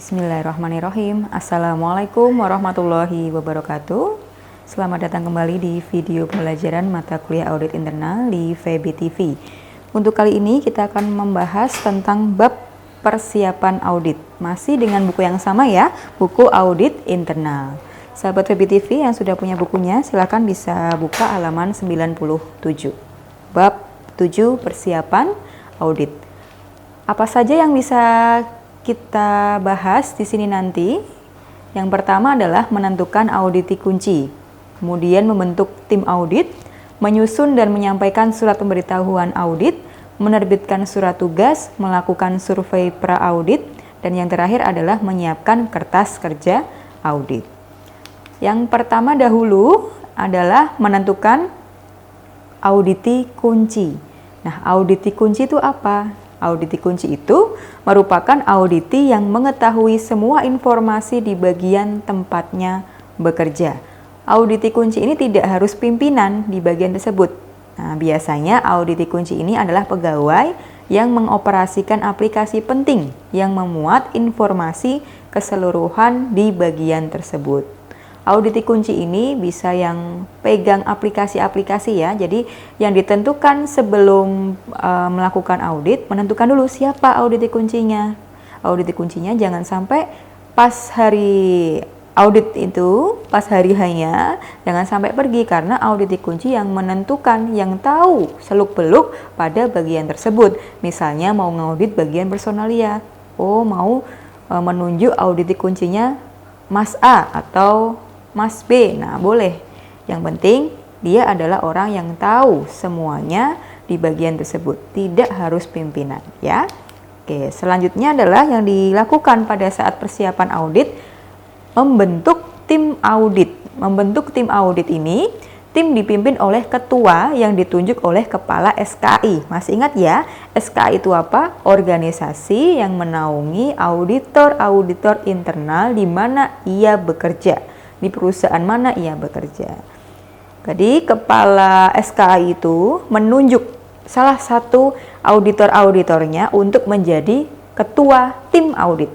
Bismillahirrahmanirrahim. Assalamualaikum warahmatullahi wabarakatuh. Selamat datang kembali di video pembelajaran mata kuliah audit internal di FEBI TV. Untuk kali ini kita akan membahas tentang bab persiapan audit. Masih dengan buku yang sama ya, buku audit internal. Sahabat FEBI TV yang sudah punya bukunya, silakan bisa buka halaman 97. Bab 7 persiapan audit. Apa saja yang bisa kita bahas di sini nanti? Yang pertama adalah menentukan auditi kunci, kemudian membentuk tim audit, menyusun dan menyampaikan surat pemberitahuan audit, menerbitkan surat tugas, melakukan survei pra-audit, dan yang terakhir adalah menyiapkan kertas kerja audit. Yang pertama dahulu adalah menentukan auditi kunci. Nah, auditi kunci itu apa? Auditi kunci itu merupakan auditi yang mengetahui semua informasi di bagian tempatnya bekerja. Auditi kunci ini tidak harus pimpinan di bagian tersebut. Nah, biasanya auditi kunci ini adalah pegawai yang mengoperasikan aplikasi penting yang memuat informasi keseluruhan di bagian tersebut. Auditi kunci ini bisa yang pegang aplikasi-aplikasi ya. Jadi yang ditentukan sebelum melakukan audit, menentukan dulu siapa auditi kuncinya. Auditi kuncinya jangan sampai pas hari audit itu, pas hari hanya, jangan sampai pergi karena auditi kunci yang menentukan, yang tahu seluk-beluk pada bagian tersebut. Misalnya mau ngaudit bagian personalia. Oh, mau menunjuk auditi kuncinya Mas A atau Mas B, nah boleh. Yang penting dia adalah orang yang tahu semuanya di bagian tersebut, tidak harus pimpinan ya. Oke, selanjutnya adalah yang dilakukan pada saat persiapan audit, membentuk tim audit. Membentuk tim audit ini, tim dipimpin oleh ketua yang ditunjuk oleh kepala SKI. Masih ingat ya, SKI itu apa? Organisasi yang menaungi auditor-auditor internal di mana ia bekerja. Di perusahaan mana ia bekerja. Jadi kepala SKI itu menunjuk salah satu auditor-auditornya untuk menjadi ketua tim audit.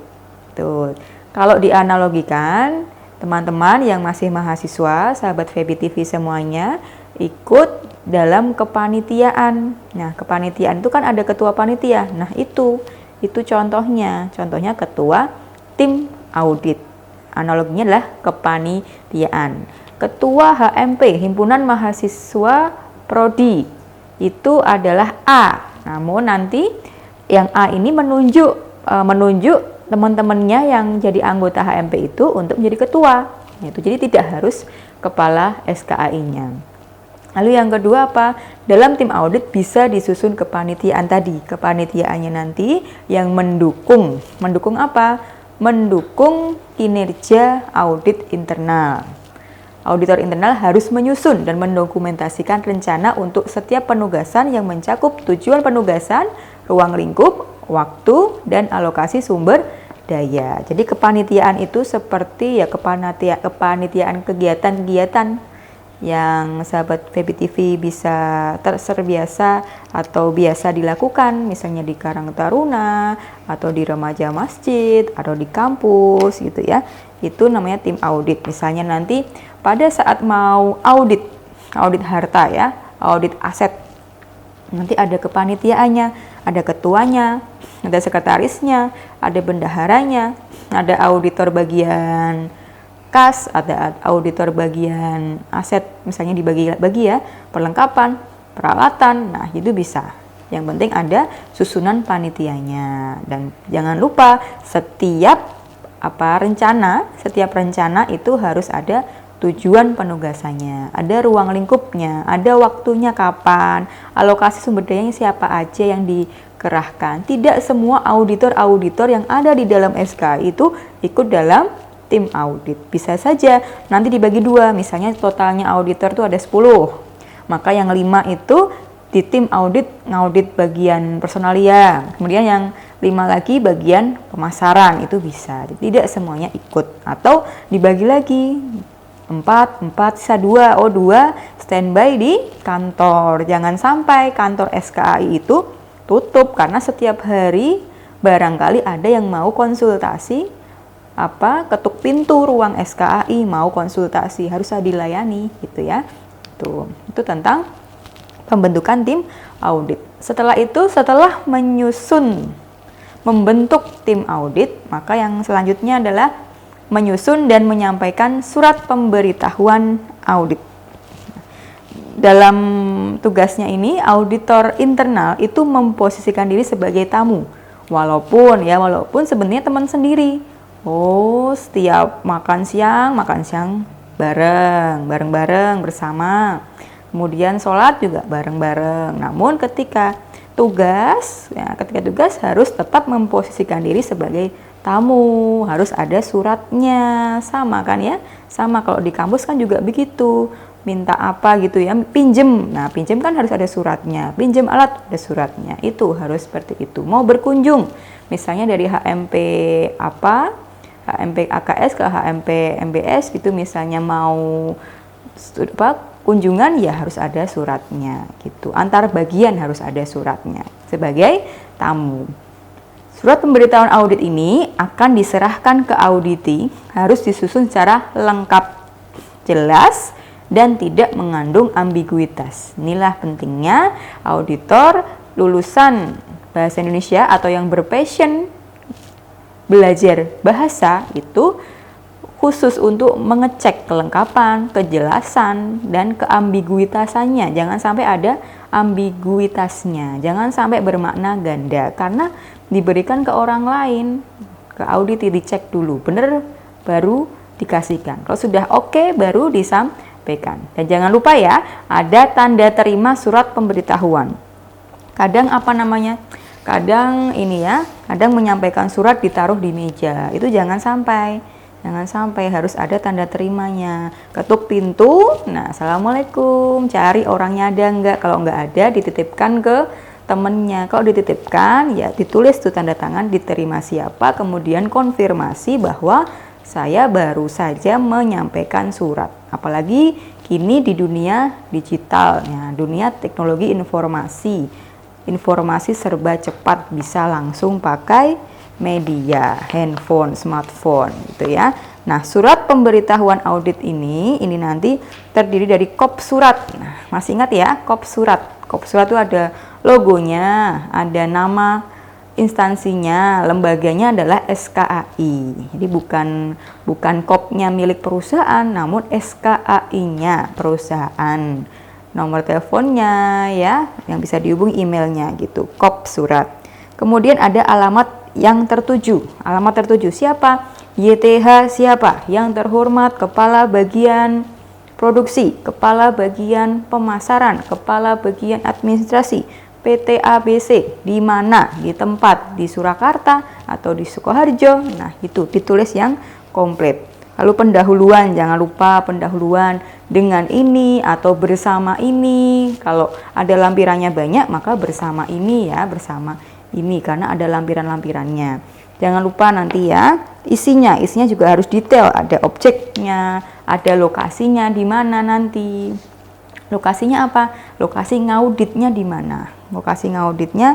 Tuh. Kalau dianalogikan, teman-teman yang masih mahasiswa, sahabat FEBI TV semuanya, ikut dalam kepanitiaan. Nah, kepanitiaan itu kan ada ketua panitia. Nah, itu contohnya. Contohnya ketua tim audit. Analoginya adalah kepanitiaan. Ketua HMP, Himpunan Mahasiswa Prodi, itu adalah A. Namun nanti yang A ini menunjuk teman-temannya yang jadi anggota HMP itu untuk menjadi ketua. Itu jadi tidak harus kepala SKAI-nya. Lalu yang kedua apa? Dalam tim audit bisa disusun kepanitiaan tadi. Kepanitiaannya nanti yang mendukung. Mendukung apa? Mendukung kinerja audit internal. Auditor internal harus menyusun dan mendokumentasikan rencana untuk setiap penugasan yang mencakup tujuan penugasan, ruang lingkup, waktu, dan alokasi sumber daya. Jadi kepanitiaan itu seperti ya kepanitiaan kegiatan-kegiatan yang sahabat FEBI TV bisa terbiasa atau biasa dilakukan, misalnya di Karang Taruna atau di remaja masjid atau di kampus gitu ya. Itu namanya tim audit. Misalnya nanti pada saat mau audit harta ya, audit aset, nanti ada kepanitiaannya, ada ketuanya, ada sekretarisnya, ada bendaharanya, ada auditor bagian kas, ada auditor bagian aset, misalnya dibagi-bagi ya, perlengkapan, peralatan, nah itu bisa. Yang penting ada susunan panitianya. Dan jangan lupa setiap rencana itu harus ada tujuan penugasannya, ada ruang lingkupnya, ada waktunya kapan, alokasi sumber dayanya siapa aja yang dikerahkan. Tidak semua auditor-auditor yang ada di dalam SKI itu ikut dalam tim audit. Bisa saja nanti dibagi dua, misalnya totalnya auditor itu ada 10, maka yang 5 itu di tim audit ngaudit bagian personalia, kemudian yang 5 lagi bagian pemasaran, itu bisa. Tidak semuanya ikut, atau dibagi lagi 4 sisa 2, 2 standby di kantor. Jangan sampai kantor SKAI itu tutup karena setiap hari barangkali ada yang mau konsultasi ketuk pintu ruang SKAI, mau konsultasi harus dilayani gitu ya. Itu tentang pembentukan tim audit. Setelah itu, setelah membentuk tim audit, maka yang selanjutnya adalah menyusun dan menyampaikan surat pemberitahuan audit. Dalam tugasnya ini, auditor internal itu memposisikan diri sebagai tamu. Walaupun sebenarnya teman sendiri. Setiap makan siang bareng-bareng bersama. Kemudian sholat juga bareng-bareng. Namun ketika tugas harus tetap memposisikan diri sebagai tamu, harus ada suratnya. Sama kan ya? Sama kalau di kampus kan juga begitu. Minta apa gitu ya, pinjem. Nah, pinjem kan harus ada suratnya. Pinjem alat ada suratnya. Itu harus seperti itu. Mau berkunjung, misalnya dari HMP AKS ke HMP MBS gitu, misalnya mau kunjungan ya harus ada suratnya gitu. Antar bagian harus ada suratnya sebagai tamu. Surat pemberitahuan audit ini akan diserahkan ke auditi, harus disusun secara lengkap, jelas, dan tidak mengandung ambiguitas. Inilah pentingnya auditor lulusan bahasa Indonesia atau yang berpassion belajar bahasa itu khusus untuk mengecek kelengkapan, kejelasan, dan keambiguitasannya. Jangan sampai ada ambiguitasnya, jangan sampai bermakna ganda, karena diberikan ke orang lain, ke audit dicek dulu, benar baru dikasihkan. Kalau sudah oke, baru disampaikan. Dan jangan lupa ya, ada tanda terima surat pemberitahuan. Kadang kadang menyampaikan surat ditaruh di meja, itu jangan sampai harus ada tanda terimanya. Ketuk pintu, nah assalamualaikum, cari orangnya ada enggak, kalau enggak ada dititipkan ke temennya. Kalau dititipkan ya ditulis tuh tanda tangan, diterima siapa, kemudian konfirmasi bahwa saya baru saja menyampaikan surat. Apalagi kini di dunia digital, ya, dunia teknologi informasi serba cepat, bisa langsung pakai media, handphone, smartphone gitu ya. Nah, surat pemberitahuan audit ini nanti terdiri dari kop surat. Nah, masih ingat ya, kop surat. Kop surat itu ada logonya, ada nama instansinya, lembaganya adalah SKAI. Jadi bukan kopnya milik perusahaan, namun SKAI-nya perusahaan. Nomor teleponnya ya, yang bisa dihubungi, emailnya gitu. Kop surat. Kemudian ada alamat yang tertuju. Alamat tertuju siapa? YTH siapa? Yang terhormat Kepala Bagian Produksi, Kepala Bagian Pemasaran, Kepala Bagian Administrasi, PT ABC, di mana? Di tempat, di Surakarta atau di Sukoharjo. Nah, itu ditulis yang komplit. Lalu pendahuluan, jangan lupa pendahuluan dengan ini atau bersama ini. Kalau ada lampirannya banyak, maka bersama ini ya, bersama ini karena ada lampiran-lampirannya. Jangan lupa nanti ya, isinya juga harus detail, ada objeknya, ada lokasinya di mana nanti. Lokasinya apa? Lokasi ngauditnya di mana? Lokasi ngauditnya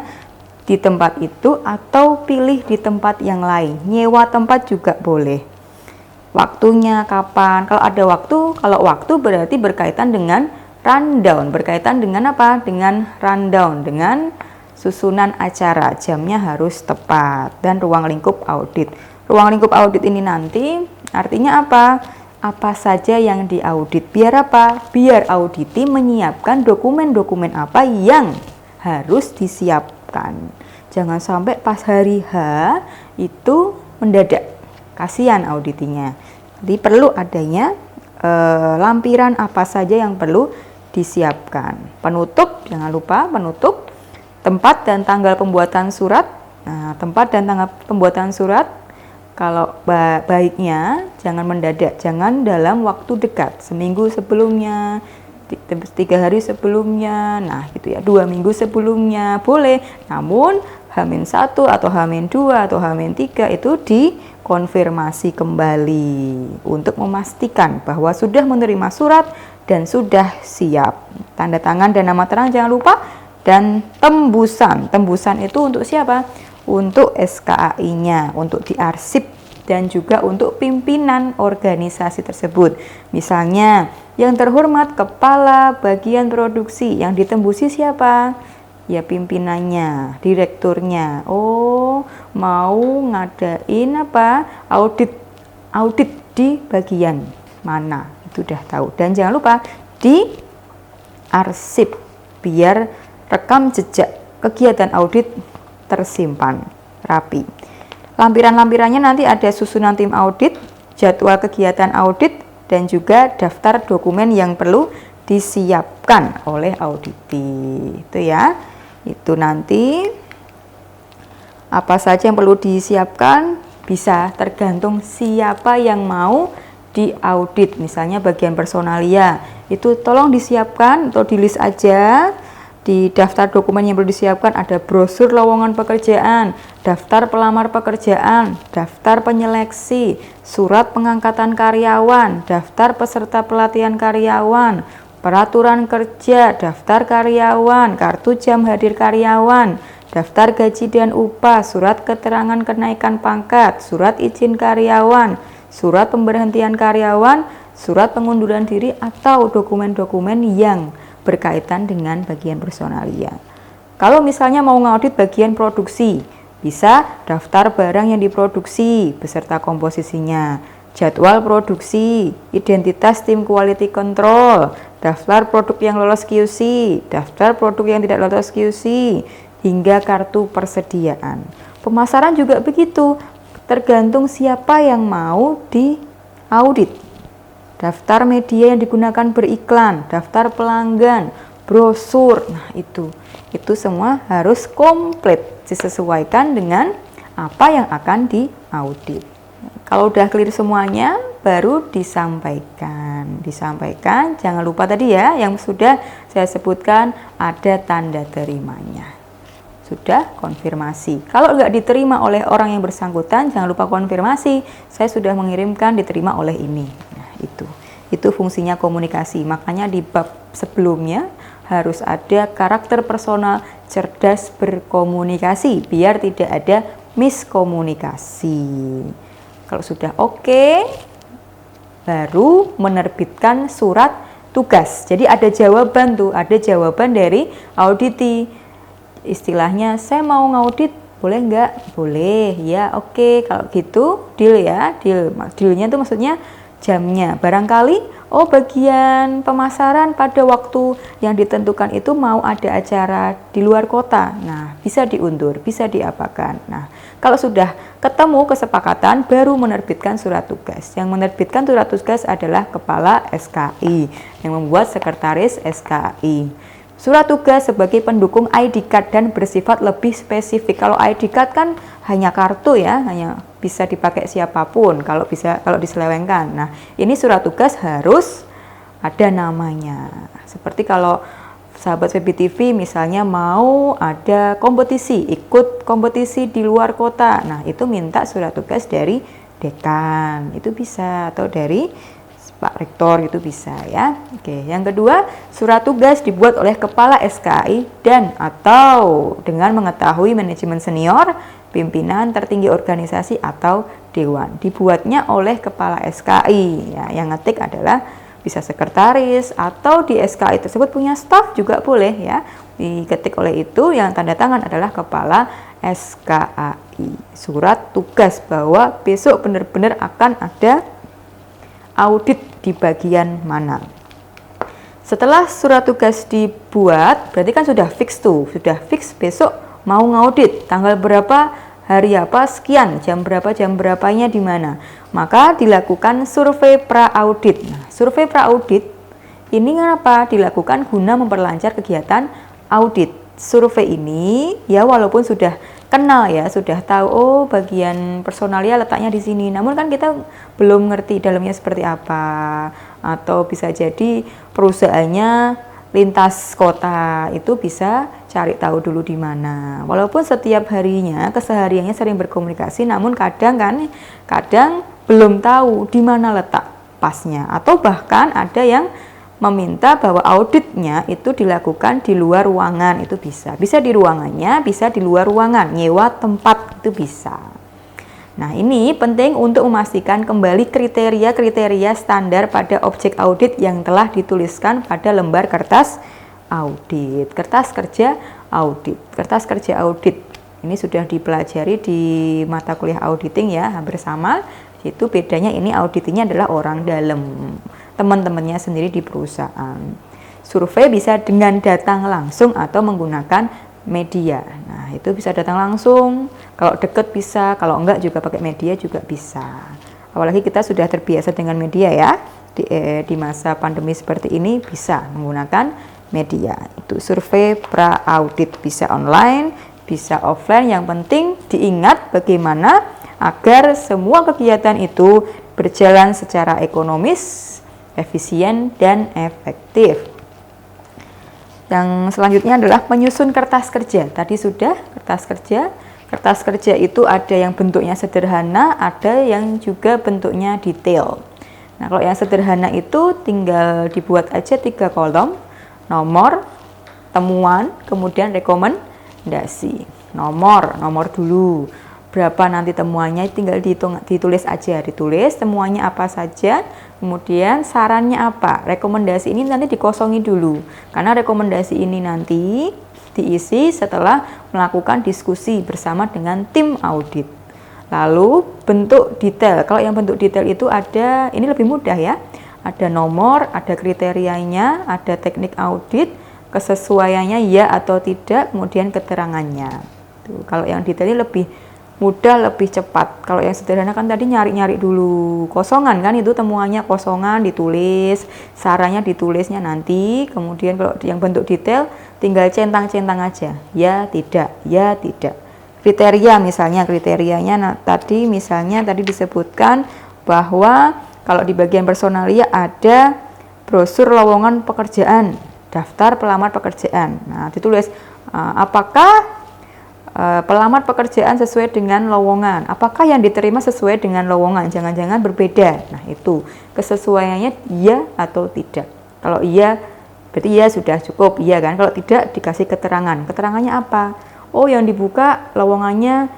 di tempat itu atau pilih di tempat yang lain. Nyewa tempat juga boleh. Waktunya kapan? Kalau ada waktu berarti berkaitan dengan rundown. Berkaitan dengan apa? Dengan rundown, dengan susunan acara, jamnya harus tepat, dan ruang lingkup audit. Ruang lingkup audit ini nanti artinya apa? Apa saja yang diaudit. Biar apa? Biar auditi menyiapkan dokumen-dokumen apa yang harus disiapkan. Jangan sampai pas hari H itu mendadak. Kasihan auditinya. Jadi perlu adanya lampiran apa saja yang perlu disiapkan. Penutup, jangan lupa penutup. Tempat dan tanggal pembuatan surat. Nah, tempat dan tanggal pembuatan surat, kalau baiknya jangan mendadak, jangan dalam waktu dekat, seminggu sebelumnya, 3 hari sebelumnya, nah gitu ya, 2 minggu sebelumnya boleh. Namun H-1 atau H-2 atau H-3 itu dikonfirmasi kembali untuk memastikan bahwa sudah menerima surat dan sudah siap. Tanda tangan dan nama terang jangan lupa. Dan tembusan itu untuk siapa? Untuk SKAI-nya, untuk diarsip dan juga untuk pimpinan organisasi tersebut. Misalnya, yang terhormat kepala bagian produksi, yang ditembusi siapa? Ya pimpinannya, direkturnya. Oh, mau ngadain apa? Audit di bagian mana? Itu udah tahu. Dan jangan lupa di arsip biar rekam jejak kegiatan audit tersimpan rapi. Lampiran-lampirannya nanti ada susunan tim audit, jadwal kegiatan audit, dan juga daftar dokumen yang perlu disiapkan oleh auditi. Itu ya. Itu nanti apa saja yang perlu disiapkan bisa tergantung siapa yang mau diaudit. Misalnya bagian personalia, itu tolong disiapkan atau di list aja. Di daftar dokumen yang perlu disiapkan ada brosur lowongan pekerjaan, daftar pelamar pekerjaan, daftar penyeleksi, surat pengangkatan karyawan, daftar peserta pelatihan karyawan, peraturan kerja, daftar karyawan, kartu jam hadir karyawan, daftar gaji dan upah, surat keterangan kenaikan pangkat, surat izin karyawan, surat pemberhentian karyawan, surat pengunduran diri, atau dokumen-dokumen yang berkaitan dengan bagian personalia. Kalau misalnya mau ngaudit bagian produksi, bisa daftar barang yang diproduksi beserta komposisinya, jadwal produksi, identitas tim quality control, daftar produk yang lolos QC, daftar produk yang tidak lolos QC, hingga kartu persediaan. Pemasaran juga begitu, tergantung siapa yang mau diaudit. Daftar media yang digunakan beriklan, daftar pelanggan, brosur, nah itu semua harus komplit disesuaikan dengan apa yang akan diaudit. Kalau udah clear semuanya, baru disampaikan. Jangan lupa tadi ya, yang sudah saya sebutkan ada tanda terimanya. Sudah konfirmasi. Kalau nggak diterima oleh orang yang bersangkutan, jangan lupa konfirmasi. Saya sudah mengirimkan, diterima oleh ini. Nah, itu fungsinya komunikasi. Makanya di bab sebelumnya harus ada karakter personal cerdas berkomunikasi, biar tidak ada miskomunikasi. Kalau sudah oke, baru menerbitkan surat tugas. Jadi ada jawaban tuh, ada jawaban dari auditi. Istilahnya, saya mau ngaudit, boleh nggak? Boleh, ya oke. Kalau gitu, deal ya. Dealnya tuh maksudnya jamnya. Barangkali, bagian pemasaran pada waktu yang ditentukan itu mau ada acara di luar kota. Nah, bisa diundur, bisa diapakan. Nah, kalau sudah ketemu kesepakatan, baru menerbitkan surat tugas. Yang menerbitkan surat tugas adalah kepala SKI, yang membuat sekretaris SKI. Surat tugas sebagai pendukung ID card dan bersifat lebih spesifik. Kalau ID card kan hanya kartu ya, hanya bisa dipakai siapapun kalau diselewengkan. Nah, ini surat tugas harus ada namanya. Seperti kalau sahabat VBTV misalnya mau ada kompetisi, ikut kompetisi di luar kota. Nah, itu minta surat tugas dari dekan, itu bisa, atau dari Pak Rektor, itu bisa ya. Oke, yang kedua, surat tugas dibuat oleh kepala SKI dan atau dengan mengetahui manajemen senior, pimpinan tertinggi organisasi atau dewan. Dibuatnya oleh kepala SKI. Ya, yang ngetik adalah bisa sekretaris atau di SKI tersebut punya staf juga boleh ya. Diketik oleh itu, yang tanda tangan adalah kepala SKI. Surat tugas bahwa besok benar-benar akan ada audit di bagian mana. Setelah surat tugas dibuat, berarti kan sudah fix tuh, sudah fix besok mau ngaudit, tanggal berapa, hari apa, sekian, jam berapanya di mana. Maka dilakukan survei pra-audit. Nah, survei pra-audit ini kenapa dilakukan guna memperlancar kegiatan audit. Survei ini ya walaupun sudah kenal ya, sudah tahu bagian personalia letaknya di sini. Namun kan kita belum ngerti dalamnya seperti apa, atau bisa jadi perusahaannya lintas kota, itu bisa cari tahu dulu di mana. Walaupun setiap harinya, kesehariannya sering berkomunikasi, namun kadang belum tahu di mana letak pasnya, atau bahkan ada yang meminta bahwa auditnya itu dilakukan di luar ruangan, itu bisa di ruangannya, bisa di luar ruangan, nyewa tempat, itu bisa. Nah, ini penting untuk memastikan kembali kriteria-kriteria standar pada objek audit yang telah dituliskan pada lembar kertas audit. Kertas kerja audit. Kertas kerja audit. Ini sudah dipelajari di mata kuliah auditing ya, hampir sama. Itu bedanya ini auditingnya adalah orang dalam, teman-temannya sendiri di perusahaan. Survei bisa dengan datang langsung atau menggunakan media. Nah, itu bisa datang langsung, kalau deket bisa, kalau enggak juga pakai media juga bisa. Apalagi kita sudah terbiasa dengan media ya, di masa pandemi seperti ini bisa menggunakan media. Itu survei pra-audit, bisa online, bisa offline, yang penting diingat bagaimana agar semua kegiatan itu berjalan secara ekonomis, efisien, dan efektif. Yang selanjutnya adalah menyusun kertas kerja. Tadi sudah kertas kerja. Kertas kerja itu ada yang bentuknya sederhana, ada yang juga bentuknya detail. Nah, kalau yang sederhana itu tinggal dibuat aja 3 kolom, nomor, temuan, kemudian rekomendasi. Nomor dulu. Berapa nanti temuannya tinggal ditulis aja, ditulis temuannya apa saja, kemudian sarannya apa, rekomendasi ini nanti dikosongi dulu, karena rekomendasi ini nanti diisi setelah melakukan diskusi bersama dengan tim audit. Lalu bentuk detail, kalau yang bentuk detail itu ada, ini lebih mudah ya, ada nomor, ada kriterianya, ada teknik audit, kesesuaiannya ya atau tidak, kemudian keterangannya. Tuh, kalau yang detail ini lebih mudah, lebih cepat. Kalau yang sederhana kan tadi nyari-nyari dulu kosongan kan, itu temuannya kosongan ditulis, sarannya ditulisnya nanti, kemudian kalau yang bentuk detail tinggal centang-centang aja, ya tidak, ya tidak. Kriteria misalnya, kriterianya tadi misalnya tadi disebutkan bahwa kalau di bagian personalia ada brosur lowongan pekerjaan, daftar pelamar pekerjaan. Nah, ditulis apakah pelamar pekerjaan sesuai dengan lowongan, apakah yang diterima sesuai dengan lowongan, jangan-jangan berbeda. Nah, itu kesesuaiannya iya atau tidak. Kalau iya berarti iya sudah cukup, iya kan. Kalau tidak dikasih keterangan, keterangannya apa? Oh, yang dibuka lowongannya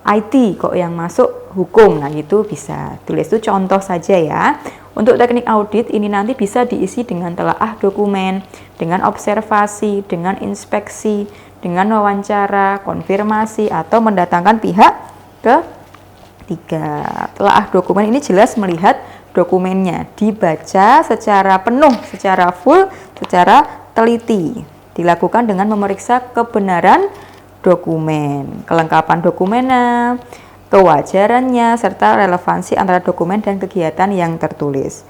IT, kok yang masuk hukum. Nah, itu bisa tulis, itu contoh saja ya. Untuk teknik audit ini nanti bisa diisi dengan telaah dokumen, dengan observasi, dengan inspeksi, dengan wawancara, konfirmasi, atau mendatangkan pihak ketiga. Telaah dokumen ini jelas melihat dokumennya, dibaca secara penuh, secara full, secara teliti. Dilakukan dengan memeriksa kebenaran dokumen, kelengkapan dokumennya, kewajarannya, serta relevansi antara dokumen dan kegiatan yang tertulis.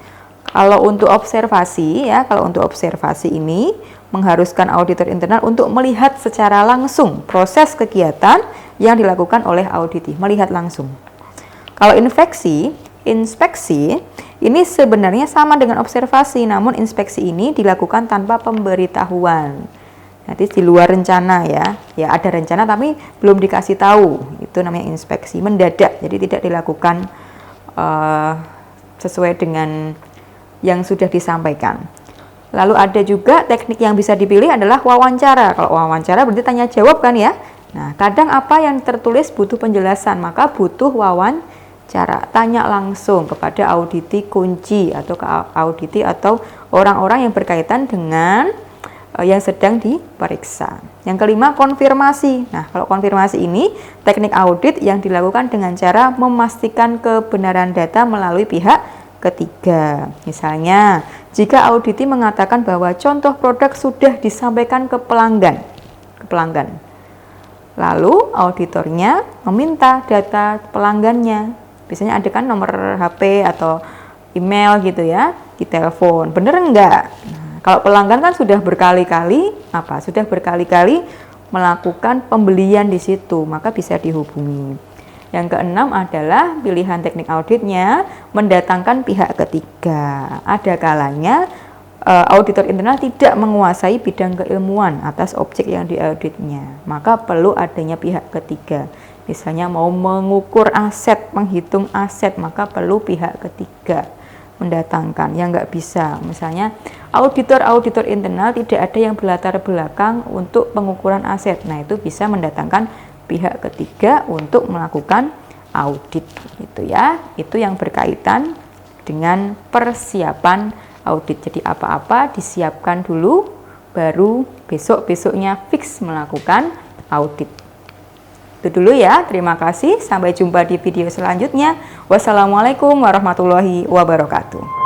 Kalau untuk observasi ya, kalau untuk observasi ini mengharuskan auditor internal untuk melihat secara langsung proses kegiatan yang dilakukan oleh auditi, melihat langsung. Kalau inspeksi ini sebenarnya sama dengan observasi, namun inspeksi ini dilakukan tanpa pemberitahuan. Nanti di luar rencana ya ada rencana tapi belum dikasih tahu, itu namanya inspeksi mendadak, jadi tidak dilakukan sesuai dengan yang sudah disampaikan. Lalu ada juga teknik yang bisa dipilih adalah wawancara. Kalau wawancara berarti tanya jawab kan ya. Nah, kadang apa yang tertulis butuh penjelasan, maka butuh wawancara. Tanya langsung kepada auditi kunci atau ke auditi atau orang-orang yang berkaitan dengan yang sedang diperiksa. Yang kelima, konfirmasi. Nah, kalau konfirmasi ini teknik audit yang dilakukan dengan cara memastikan kebenaran data melalui pihak ketiga. Misalnya, jika auditi mengatakan bahwa contoh produk sudah disampaikan ke pelanggan. Lalu auditornya meminta data pelanggannya. Biasanya ada kan nomor HP atau email gitu ya, di telepon. Bener enggak? Nah, kalau pelanggan kan sudah berkali-kali melakukan pembelian di situ, maka bisa dihubungi. Yang keenam adalah pilihan teknik auditnya mendatangkan pihak ketiga. Ada kalanya auditor internal tidak menguasai bidang keilmuan atas objek yang diauditnya, maka perlu adanya pihak ketiga. Misalnya mau mengukur aset, menghitung aset, maka perlu pihak ketiga mendatangkan. Yang nggak bisa, misalnya auditor internal tidak ada yang berlatar belakang untuk pengukuran aset. Nah, itu bisa mendatangkan pihak ketiga untuk melakukan audit gitu ya. Itu yang berkaitan dengan persiapan audit. Jadi apa-apa disiapkan dulu, baru besok-besoknya fix melakukan audit. Itu dulu ya, terima kasih. Sampai jumpa di video selanjutnya. Wassalamualaikum warahmatullahi wabarakatuh.